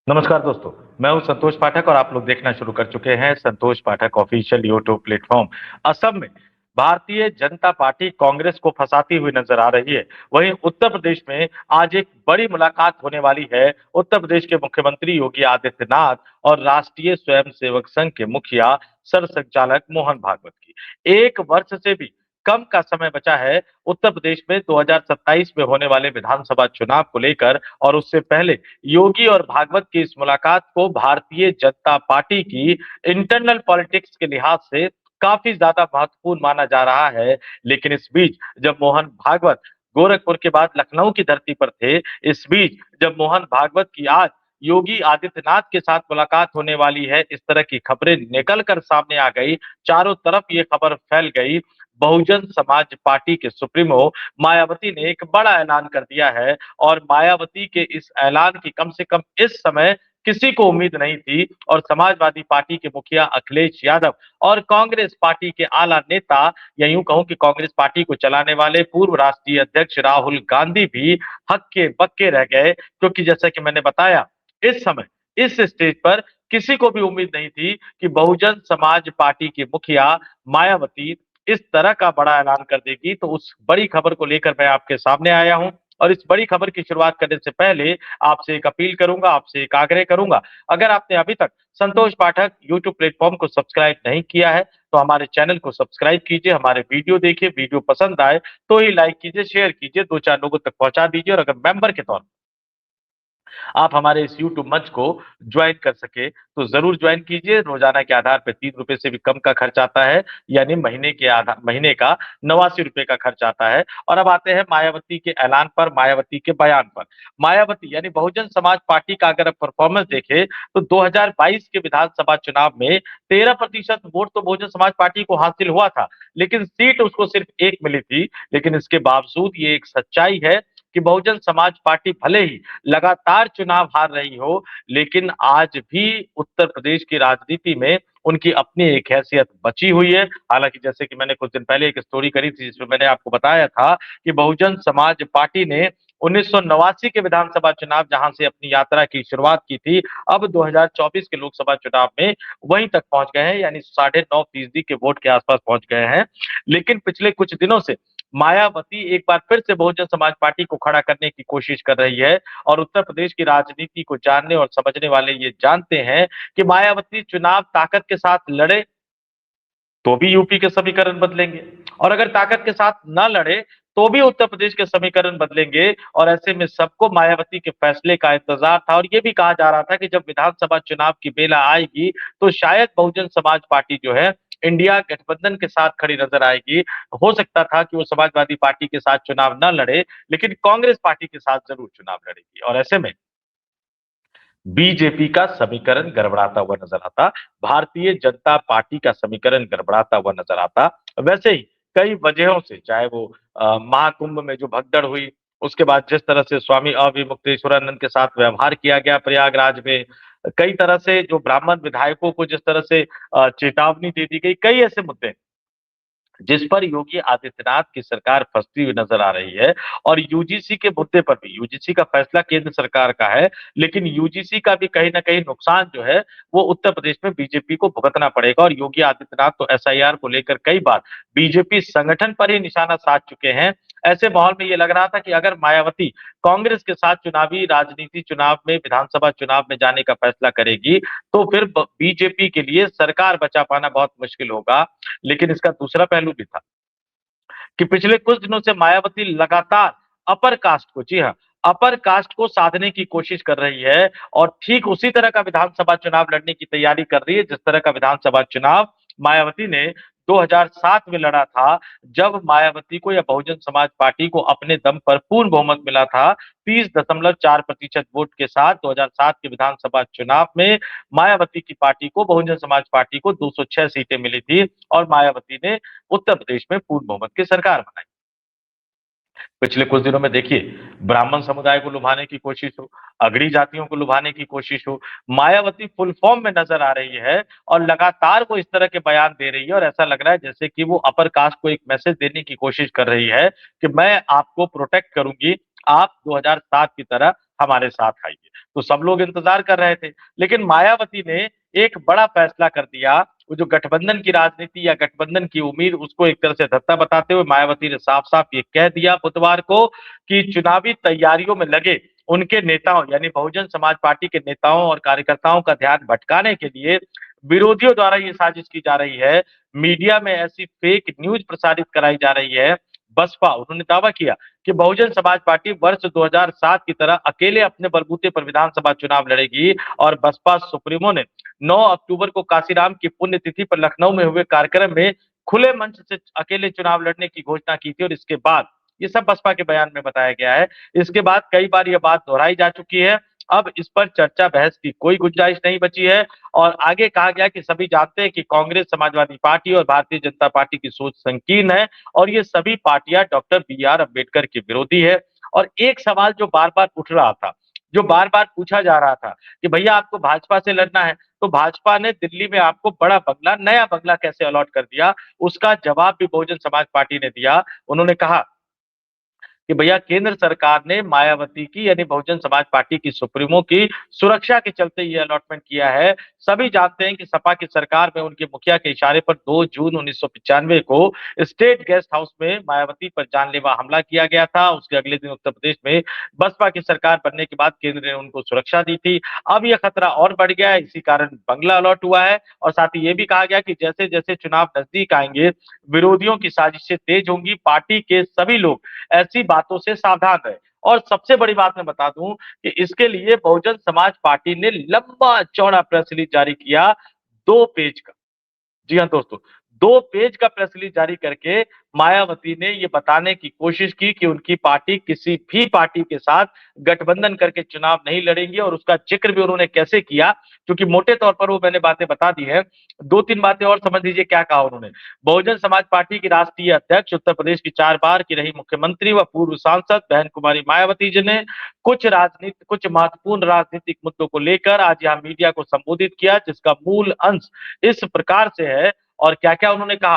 नमस्कार दोस्तों। मैं हूं संतोष पाठक और आप लोग देखना शुरू कर चुके हैं संतोष पाठक ऑफिशियल यूट्यूब प्लेटफॉर्म। असम में भारतीय जनता पार्टी कांग्रेस को फंसाती हुई नजर आ रही है। वहीं उत्तर प्रदेश में आज एक बड़ी मुलाकात होने वाली है उत्तर प्रदेश के मुख्यमंत्री योगी आदित्यनाथ और राष्ट्रीय स्वयंसेवक संघ के मुखिया सर संचालक मोहन भागवत की। एक वर्ष से भी कम का समय बचा है उत्तर प्रदेश में 2027 में होने वाले विधानसभा चुनाव को लेकर, और उससे पहले योगी और भागवत की इस मुलाकात को भारतीय जनता पार्टी की इंटरनल पॉलिटिक्स के लिहाज से काफी ज्यादा महत्वपूर्ण माना जा रहा है। लेकिन इस बीच जब मोहन भागवत गोरखपुर के बाद लखनऊ की धरती पर थे, इस बीच जब मोहन भागवत की आज योगी आदित्यनाथ के साथ मुलाकात होने वाली है, इस तरह की खबरें निकल कर सामने आ गई। चारों तरफ ये खबर फैल गई। बहुजन समाज पार्टी के सुप्रीमो मायावती ने एक बड़ा ऐलान कर दिया है, और मायावती के इस ऐलान की कम से कम इस समय किसी को उम्मीद नहीं थी। और समाजवादी पार्टी के मुखिया अखिलेश यादव और कांग्रेस पार्टी के आला नेता, या यूं कहूं कि कांग्रेस पार्टी को चलाने वाले पूर्व राष्ट्रीय अध्यक्ष राहुल गांधी भी हक्के बक्के रह गए, क्योंकि जैसा कि मैंने बताया, इस समय इस स्टेज पर किसी को भी उम्मीद नहीं थी कि बहुजन समाज पार्टी की मुखिया मायावती इस तरह का बड़ा ऐलान कर देगी। तो उस बड़ी खबर को लेकर मैं आपके सामने आया हूं, और इस बड़ी खबर की शुरुआत करने से पहले आपसे एक अपील करूंगा, आपसे एक आग्रह करूंगा। अगर आपने अभी तक संतोष पाठक यूट्यूब प्लेटफॉर्म को सब्सक्राइब नहीं किया है तो हमारे चैनल को सब्सक्राइब कीजिए, हमारे वीडियो देखिए, वीडियो पसंद आए तो ही लाइक कीजिए, शेयर कीजिए, दो चार लोगों तक पहुंचा दीजिए। और अगर मेंबर के तौर आप हमारे इस यूट्यूब मंच को ज्वाइन कर सके तो जरूर ज्वाइन कीजिए। रोजाना के आधार पर 3 रुपए से भी कम का खर्च आता है, यानी महीने का 89 रुपए का खर्च आता है। और अब आते हैं मायावती के ऐलान पर, मायावती के बयान पर। मायावती यानी बहुजन समाज पार्टी का अगर परफॉर्मेंस देखे तो 2022 के विधानसभा चुनाव में 13% वोट तो बहुजन समाज पार्टी को हासिल हुआ था, लेकिन सीट उसको सिर्फ एक मिली थी। लेकिन इसके बावजूद ये एक सच्चाई है कि बहुजन समाज पार्टी भले ही लगातार चुनाव हार रही हो, लेकिन आज भी उत्तर प्रदेश की राजनीति में उनकी अपनी एक हैसियत बची हुई है। हालांकि जैसे कि मैंने कुछ दिन पहले एक स्टोरी करी थी जिसमें मैंने आपको बताया था कि बहुजन समाज पार्टी ने 1989 के विधानसभा चुनाव जहां से अपनी यात्रा की शुरुआत की थी, अब 2024 के लोकसभा चुनाव में वहीं तक पहुंच गए हैं, यानी 9.5% के वोट के आसपास पहुंच गए हैं। लेकिन पिछले कुछ दिनों से मायावती एक बार फिर से बहुजन समाज पार्टी को खड़ा करने की कोशिश कर रही है। और उत्तर प्रदेश की राजनीति को जानने और समझने वाले ये जानते हैं कि मायावती चुनाव ताकत के साथ लड़े तो भी यूपी के समीकरण बदलेंगे, और अगर ताकत के साथ ना लड़े तो भी उत्तर प्रदेश के समीकरण बदलेंगे। और ऐसे में सबको मायावती के फैसले का इंतजार था, और ये भी कहा जा रहा था कि जब विधानसभा चुनाव की बेला आएगी तो शायद बहुजन समाज पार्टी जो है इंडिया गठबंधन के साथ खड़ी नजर आएगी। हो सकता था कि वो समाजवादी पार्टी के साथ चुनाव न लड़े, लेकिन कांग्रेस पार्टी के साथ जरूर चुनाव लड़ेगी। और ऐसे में बीजेपी का समीकरण गड़बड़ाता हुआ नजर आता, भारतीय जनता पार्टी का समीकरण गड़बड़ाता हुआ नजर आता। वैसे ही कई वजहों से, चाहे वो महाकुंभ में जो भगदड़ हुई, उसके बाद जिस तरह से स्वामी अविमुक्तेश्वरानंद के साथ व्यवहार किया गया प्रयागराज में, कई तरह से जो ब्राह्मण विधायकों को जिस तरह से चेतावनी दे दी गई, कई ऐसे मुद्दे जिस पर योगी आदित्यनाथ की सरकार फंसती हुई नजर आ रही है। और यूजीसी के मुद्दे पर भी, यूजीसी का फैसला केंद्र सरकार का है, लेकिन यूजीसी का भी कहीं ना कहीं नुकसान जो है वो उत्तर प्रदेश में बीजेपी को भुगतना पड़ेगा। और योगी आदित्यनाथ तो एसआईआर को लेकर कई बार बीजेपी संगठन पर ही निशाना साध चुके हैं। ऐसे माहौल में ये लग रहा था कि अगर मायावती कांग्रेस के साथ चुनावी राजनीति, चुनाव में, विधानसभा चुनाव में जाने का फैसला करेगी तो फिर बीजेपी के लिए सरकार बचा पाना बहुत मुश्किल होगा। लेकिन इसका दूसरा पहलू भी था कि पिछले कुछ दिनों से मायावती लगातार अपर कास्ट को, जी हाँ, अपर कास्ट को साधने की कोशिश कर रही है, और ठीक उसी तरह का विधानसभा चुनाव लड़ने की तैयारी कर रही है जिस तरह का विधानसभा चुनाव मायावती ने 2007 में लड़ा था, जब मायावती को या बहुजन समाज पार्टी को अपने दम पर पूर्ण बहुमत मिला था। 30.4% वोट के साथ 2007 के विधानसभा चुनाव में मायावती की पार्टी को, बहुजन समाज पार्टी को 206 सीटें मिली थी, और मायावती ने उत्तर प्रदेश में पूर्ण बहुमत की सरकार बनाई। पिछले कुछ दिनों में देखिए, ब्राह्मण समुदाय को लुभाने की कोशिश हो, अगड़ी जातियों को लुभाने की कोशिश हो, मायावती फुल फॉर्म में नजर आ रही है, और लगातार वो इस तरह के बयान दे रही है, और ऐसा लग रहा है जैसे कि वो अपर कास्ट को एक मैसेज देने की कोशिश कर रही है कि मैं आपको प्रोटेक्ट करूंगी, आप 2007 की तरह हमारे साथ आइए। तो सब लोग इंतजार कर रहे थे, लेकिन मायावती ने एक बड़ा फैसला कर दिया। वो जो गठबंधन की राजनीति या गठबंधन की उम्मीद, उसको एक तरह से धत्ता बताते हुए मायावती ने साफ-साफ ये कह दिया बुधवार को कि चुनावी तैयारियों में लगे उनके नेताओं यानी बहुजन समाज पार्टी के नेताओं और कार्यकर्ताओं का ध्यान भटकाने के लिए विरोधियों द्वारा ये साजिश की जा रही है। मीडिया में ऐसी फेक न्यूज प्रसारित कराई जा रही है। बसपा, उन्होंने दावा किया कि बहुजन समाज पार्टी वर्ष 2007 की तरह अकेले अपने बलबूते पर विधानसभा चुनाव लड़ेगी और बसपा सुप्रीमो ने 9 अक्टूबर को काशीराम की पुण्यतिथि पर लखनऊ में हुए कार्यक्रम में खुले मंच से अकेले चुनाव लड़ने की घोषणा की थी और इसके बाद ये सब बसपा के बयान में बताया गया है। इसके बाद कई बार ये बात दोहराई जा चुकी है। अब इस पर चर्चा बहस की कोई गुंजाइश नहीं बची है और आगे कहा गया कि सभी जानते हैं कि कांग्रेस, समाजवादी पार्टी और भारतीय जनता पार्टी की सोच संकीर्ण है और ये सभी पार्टियां डॉक्टर बी.आर. अम्बेडकर के विरोधी है। और एक सवाल जो बार-बार उठ रहा था, जो बार-बार पूछा जा रहा था कि भैया आपको भाजपा से लड़ना है, तो भाजपा ने दिल्ली में आपको बड़ा बंगला, नया बंगला कैसे अलॉट कर दिया? उसका जवाब भी बहुजन समाज पार्टी ने दिया। उन्होंने कहा कि भैया केंद्र सरकार ने मायावती की यानी बहुजन समाज पार्टी की सुप्रीमो की सुरक्षा के चलते ये अलॉटमेंट किया है। सभी जानते हैं कि सपा की सरकार में उनके मुखिया के इशारे पर 2 जून 1995 को स्टेट गेस्ट हाउस में मायावती पर जानलेवा हमला किया गया था। उसके अगले दिन उत्तर प्रदेश में बसपा की सरकार बनने के बाद केंद्र ने उनको सुरक्षा दी थी। अब ये खतरा और बढ़ गया है, इसी कारण बंगला अलॉट हुआ है और साथ ही ये भी कहा गया कि जैसे-जैसे चुनाव नजदीक आएंगे, विरोधियों की साजिशें तेज होंगी। पार्टी के सभी लोग ऐसी बातों से सावधान रहे। और सबसे बड़ी बात मैं बता दूं कि इसके लिए बहुजन समाज पार्टी ने लंबा चौड़ा प्रेस रिलीज जारी किया, 2 पेज का। जी हाँ दोस्तों, 2 पेज का प्रेस रिलीज जारी करके मायावती ने ये बताने की कोशिश की कि उनकी पार्टी किसी भी पार्टी के साथ गठबंधन करके चुनाव नहीं लड़ेंगी और उसका जिक्र भी उन्होंने कैसे किया, क्योंकि मोटे तौर पर वो मैंने बातें बता दी हैं। 2-3 बातें और समझ लीजिए क्या कहा उन्होंने। बहुजन समाज पार्टी की राष्ट्रीय अध्यक्ष, उत्तर प्रदेश की 4 बार की रही मुख्यमंत्री व पूर्व सांसद बहन कुमारी मायावती जी ने कुछ महत्वपूर्ण राजनीतिक मुद्दों को लेकर आज यहाँ मीडिया को संबोधित किया, जिसका मूल अंश इस प्रकार से है। और क्या-क्या उन्होंने कहा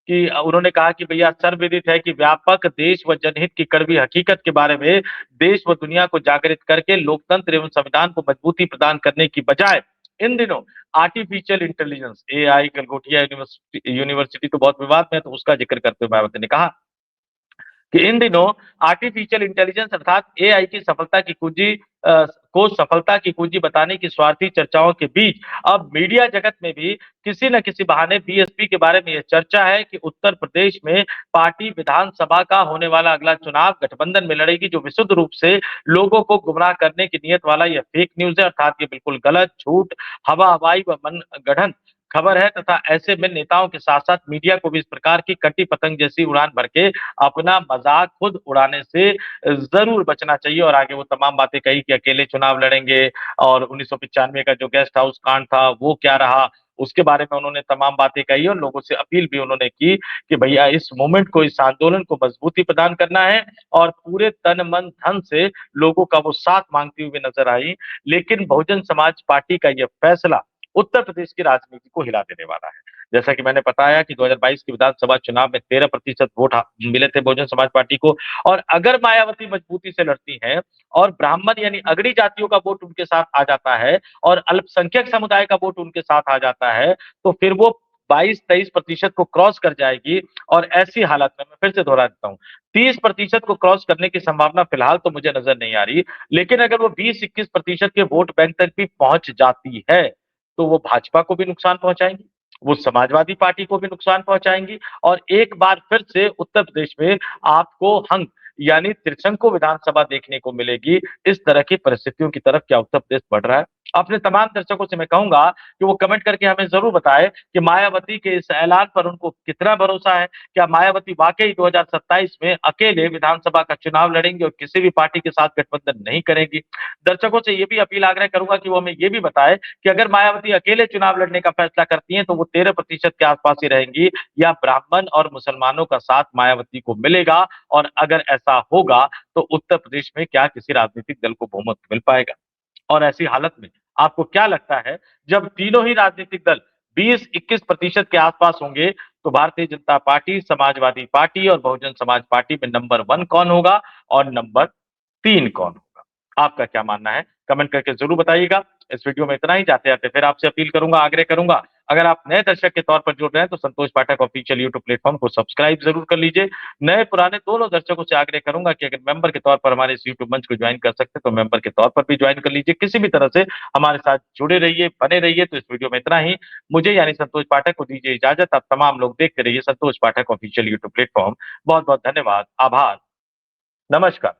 कि उन्होंने कहा कि भैया सर्वविदित है कि व्यापक देश व जनहित की कड़वी हकीकत के बारे में देश व दुनिया को जागृत करके लोकतंत्र एवं संविधान को मजबूती प्रदान करने की बजाय इन दिनों artificial intelligence AI Galgotia university तो बहुत विवाद में है, तो उसका जिक्र करते हुए मायावती ने कहा कि इन दिनों आर्टिफिशियल इंटेलिजेंस अर्थात एआई की सफलता की कुंजी बताने की स्वार्थी चर्चाओं के बीच अब मीडिया जगत में भी किसी न किसी बहाने बीएसपी के बारे में यह चर्चा है कि उत्तर प्रदेश में पार्टी विधानसभा का होने वाला अगला चुनाव गठबंधन में लड़ेगी, जो विशुद्ध रूप से लोगों को गुमराह करने की नियत वाला यह फेक न्यूज है, अर्थात ये बिल्कुल गलत, झूठ, हवा हवाई व मनगढ़ंत खबर है तथा ऐसे में नेताओं के साथ-साथ मीडिया को भी इस प्रकार की कटी पतंग जैसी उड़ान भर के अपना मज़ाक खुद उड़ाने से ज़रूर बचना चाहिए। और आगे वो तमाम बातें कही कि अकेले चुनाव लड़ेंगे और 1995 का जो गेस्ट हाउस कांड था, वो क्या रहा? उसके बारे में उन्होंने तमाम बातें कही और लोगों से अपील भी उन्होंने की कि भैया इस मूवमेंट को, इस आंदोलन को मजबूती प्रदान करना है और पूरे तन, मन, धन से लोगों का वो साथ माँगती हुई नज़र आई। लेकिन बहुजन समाज पार्टी का ये फैसला उत्तर प्रदेश की राजनीति को हिला देने वाला है। जैसा कि मैंने बताया कि 2022 के विधानसभा चुनाव में 13% वोट मिले थे बहुजन समाज पार्टी को और अगर मायावती मजबूती से लड़ती हैं और ब्राह्मण यानी अगड़ी जातियों का वोट उनके साथ आ जाता है और अल्पसंख्यक समुदाय का वोट उनके साथ आ जाता है, तो फिर वो 22-23% को क्रॉस कर जाएगी और ऐसी हालत में मैं फिर से दोहरा देता हूँ, 30% को क्रॉस करने की संभावना फिलहाल तो मुझे नजर नहीं आ रही, लेकिन अगर वो 20-21% के वोट बैंक तक भी पहुंच जाती है, तो वो भाजपा को भी नुकसान पहुँचाएँगी, वो समाजवादी पार्टी को भी नुकसान पहुँचाएँगी और एक बार फिर से उत्तर प्रदेश में आपको हंग यानी त्रिशंकु विधानसभा देखने को मिलेगी। इस तरह की परिस्थितियों की तरफ क्या उत्तर प्रदेश बढ़ रहा है? अपने तमाम दर्शकों से मैं कहूँगा कि वो कमेंट करके हमें ज़रूर बताएँ कि मायावती के इस ऐलान पर उनको कितना भरोसा है? क्या मायावती वाक़ई 2027 में अकेले विधानसभा का चुनाव लड़ेंगी और किसी भी पार्टी के साथ गठबंधन नहीं करेंगी? दर्शकों से ये भी अपील आग्रह करूँगा कि वो हमें ये भी बताएँ कि अगर मायावती अकेले चुनाव लड़ने का फैसला करती हैं, तो वो 13% के आस-पास ही रहेंगी या ब्राह्मण और मुसलमानों का साथ मायावती को मिलेगा? और अगर ऐसा होगा, तो उत्तर प्रदेश में क्या किसी राजनीतिक दल को बहुमत मिल पाएगा? और ऐसी हालत में आपको क्या लगता है, जब तीनों ही राजनीतिक दल 20-21% के आस-पास होंगे, तो भारतीय जनता पार्टी, समाजवादी पार्टी और बहुजन समाज पार्टी में नंबर 1 कौन होगा और नंबर तीन कौन होगा? आपका क्या मानना है? कमेंट करके ज़रूर बताइएगा। इस वीडियो में इतना ही। जाते-जाते फिर आपसे अपील करूँगा, आग्रह करूँगा, अगर आप नए दर्शक के तौर पर जुड़ रहे हैं तो संतोष पाठक ऑफिशियल यूट्यूब प्लेटफ़ॉर्म को सब्सक्राइब ज़रूर कर लीजिए। नए पुराने दोनों दर्शकों से आग्रह करूँगा कि अगर मेंबर के तौर पर हमारे इस यूट्यूब मंच को जॉइन कर सकते हैं तो मेंबर के तौर पर भी जॉइन कर लीजिए। किसी भी तरह से हमारे साथ जुड़े रहिए, बने रहिए। तो इस वीडियो में इतना ही। मुझे यानी संतोष पाठक को दीजिए इजाज़त। आप तमाम लोग देखते रहिए संतोष पाठक ऑफिशियल यूट्यूब प्लेटफ़ॉर्म। बहुत-बहुत धन्यवाद, आभार, नमस्कार।